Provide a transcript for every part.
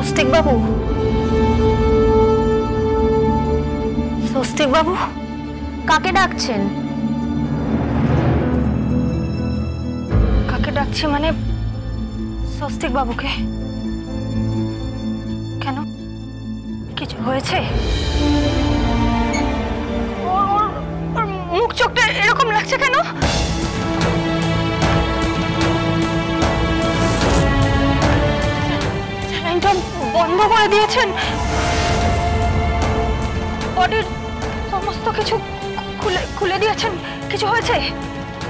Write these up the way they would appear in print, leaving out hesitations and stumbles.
স্বস্তিক বাবু, স্বস্তিক বাবু, কাকে ডাকছেন? কাকে ডাকছি মানে স্বস্তিক বাবুকে? কেন, কিছু হয়েছে? ওর মুখ চোখটা এরকম লাগছে কেন? স্যালাইনটা বন্ধ করে দিয়েছেন, বডির সমস্ত কিছু খুলে দিয়েছেন। কিছু হয়েছে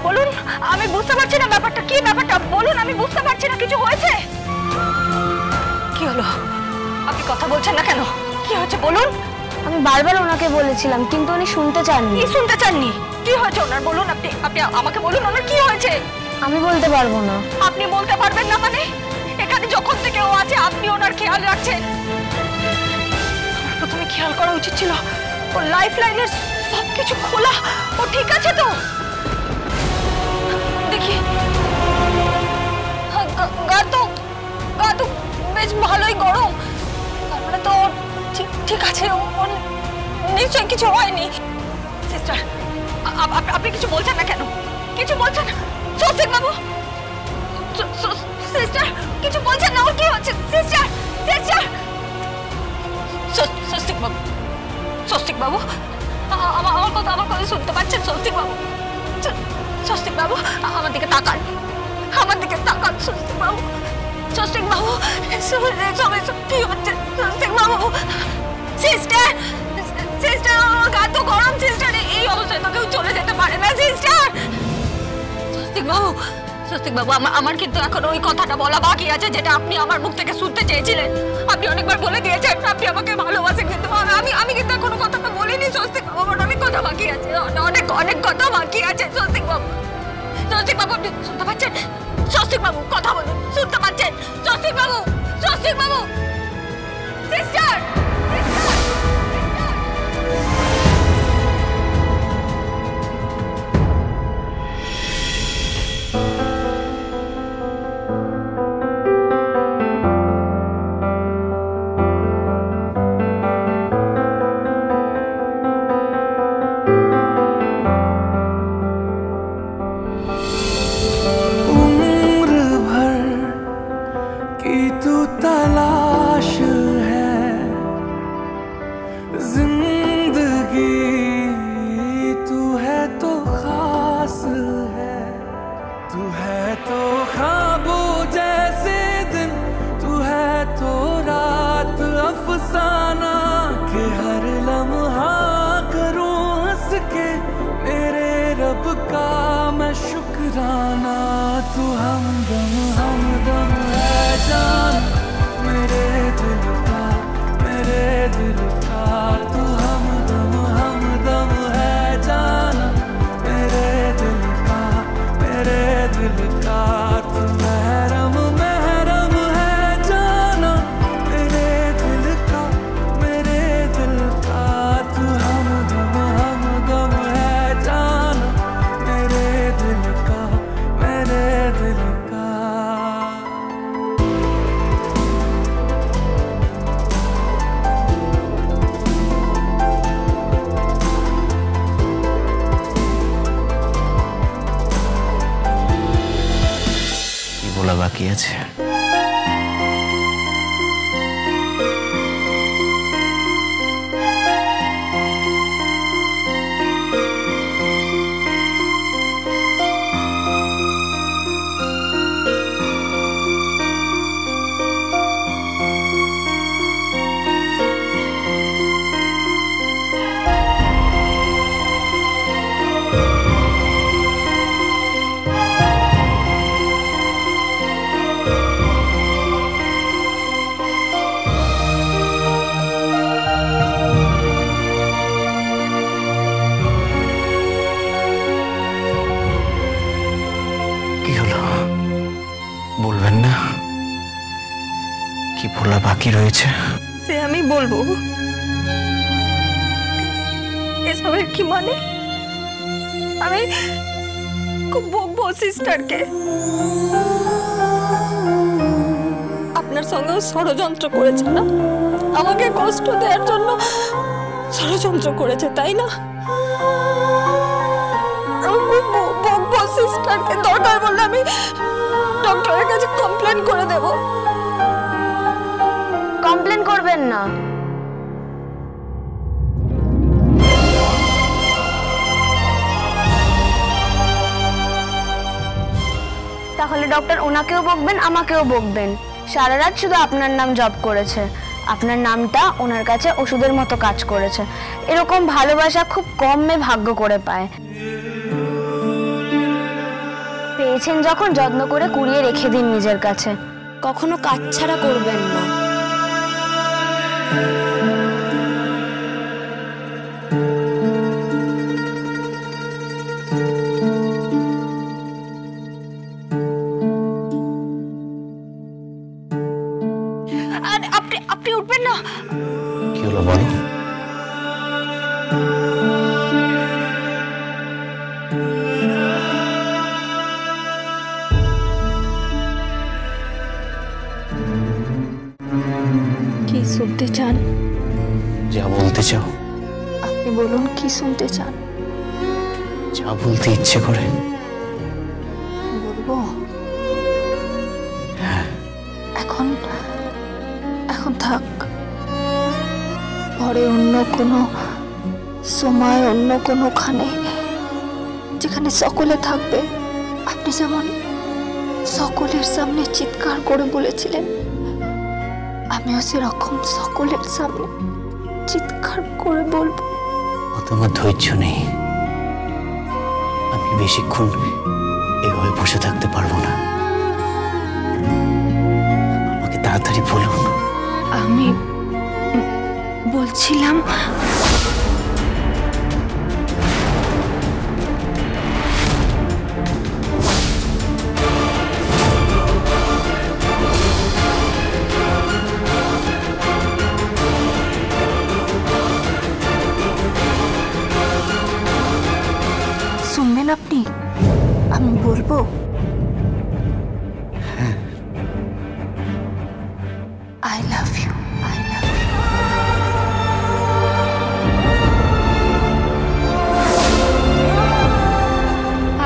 বলুন, আমি বুঝতে পারছি না ব্যাপারটা কি। ব্যাপারটা বলুন, আমি বুঝতে পারছি না। কিছু হয়েছে? কি হলো? আপনি কথা বলছেন না কেন? কি হয়েছে বলুন। আমি বারবার ওনাকে বলেছিলাম কিন্তু উনি শুনতে চাননি। কি শুনতে চাননি? কি হয়েছে ওনার বলুন। আপনি আপনি আমাকে বলুন ওনার কি হয়েছে। আমি বলতে পারবো না। আপনি বলতে পারবেন না মানে? এখানে যখন থেকে ও আছে আপনি ওনার খেয়াল রাখছেন। প্রথমে খেয়াল করা উচিত ছিল ওর লাইফ লাইনের সবকিছু খোলা। ও ঠিক আছে তো? দেখি গা তো বেশ ভালোই গরম, তার মানে তো ঠিক আছে। ওর নিশ্চয়ই কিছু হয়নি। সিস্টার, আপনি কিছু বলছেন না কেন? কিছু বলছেন না স্বস্তিক বাবু? সিস্টার কিছু বলছেন না? ওর কি হচ্ছে? সিস্টার, সিস্টার, স্বস্তিক বাবু, স্বস্তিক বাবু, আমার কথা শুনতে পাচ্ছেন? স্বস্তিক বাবু, স্বস্তিক বাবু, আমার দিকে তাকান, আমার দিকে তাকান। স্বস্তিক বাবু, স্বস্তিক বাবু, কি হচ্ছে? স্বস্তিক বাবু, সিস্টার, সিস্টার, আমার গা তো গরম। সিস্টার, এই অবস্থায় তো কেউ চলে যেতে পারে না। সিস্টার, স্বস্তিক বাবু, স্বস্তিক বাবু, আমার কিন্তু এখন ওই কথাটা বলা বাকি আছে যেটা আপনি আমার মুখ থেকে শুনতে চেয়েছিলেন। আপনি অনেকবার বলে দিয়েছেন আপনি আমাকে ভালোবাসেন, কিন্তু আমি কিন্তু এখনো কথাটা বলিনি। স্বস্তিক বাবু, আমার অনেক কথা বাকি আছে, অনেক কথা বাকি আছে। স্বস্তিক বাবু, স্বস্তিক বাবু, আপনি শুনতে পাচ্ছেন? স্বস্তিক বাবু, কথা বলুন, শুনতে পাচ্ছেন? স্বস্তিক বাবু, স্বস্তিক বাবু, সিস্টার, शुक्राना तू हमदम हमदम है जान मेरे दिल का तू हमदम हमदम है जान मेरे दिल का तू महरम महरम है जाना मेरे दिल का तू हमदम हमदम है जाना मेरे दिल का কি বলা বাকি আছে? বলবেন না কি বলা বাকি রয়েছে? সে আমি বলবো, এসবের কি মানে? আমি খুব বকবো সিস্টারকে। আপনার সঙ্গেও ষড়যন্ত্র করেছে না? আমাকে কষ্ট দেওয়ার জন্য ষড়যন্ত্র করেছে, তাই না? সিস্টারকে দরকার বললে আমি ডক্টরের কাছে কমপ্লেন করে দেব। কমপ্লেন করবেন না। তাহলে ডক্টর ওনাকেও বকবেন, আমাকেও বকবেন। সারা রাত শুধু আপনার নাম জপ করেছে, আপনার নামটা ওনার কাছে ওষুধের মতো কাজ করেছে। এরকম ভালোবাসা খুব কম মেয়ে ভাগ্য করে পায়। পেয়েছেন যখন যত্ন করে কুড়িয়ে রেখে দিন নিজের কাছে, কখনো কাজ ছাড়া করবেন না। আপনি উঠবেন না? কি হলো বলো? কি শুনতে চান? যা বলতে চাও আপনি বলুন, কি শুনতে চান? যা বলতে ইচ্ছে করে বলবো? এখন থাক, পরে অন্য কোনো সময় অন্য কোনোখানে যেখানে সকলে থাকবে। আপনি যেমন সকলের সামনে চিৎকার করে বলেছিলেন, আমিও সেরকম সকলের সামনে চিৎকার করে বলবো। ও তোমার ধৈর্য নেই। আমি বেশিক্ষণ এভাবে বসে থাকতে পারবো না। আমাকে তাড়াতাড়ি বলুন। আমি বলছিলাম, শুনবেন আপনি? আমি বলবো? I love you. I love you.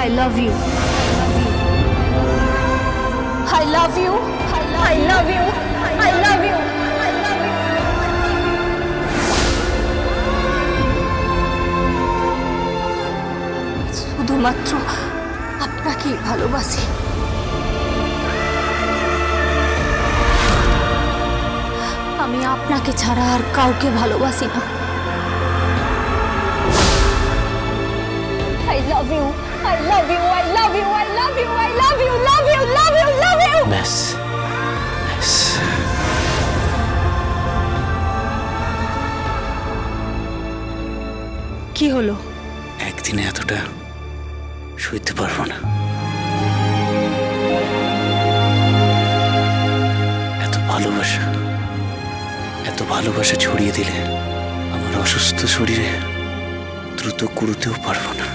I love you. I love you. I love you. I love you. শুধুমাত্র আপনাকেই ভালোবাসি। আমি আপনাকে ছাড়া আর কাউকে ভালোবাসি না। I love you. I love you. I love you. I love you. I love you. Love you. Love you. Love you. ব্যাস ব্যাস। কি হলো? একদিনে এতটা সইতে পারবো না। এত ভালোবাসা ছড়িয়ে দিলে আমার অসুস্থ শরীরে দ্রুত কুড়োতেও পারবো না।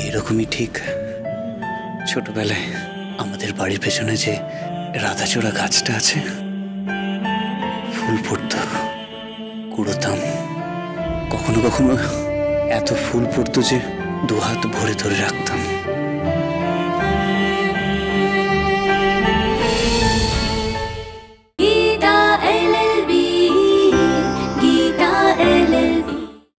এরকমই ঠিক ছোটবেলায় আমাদের বাড়ির পেছনে যে রাধাচূড়া গাছটা আছে, ফুল পড়তো, কুড়োতাম। কখনো কখনো এত ফুল পড়তো যে 2 হাত ভরে ধরে রাখতাম।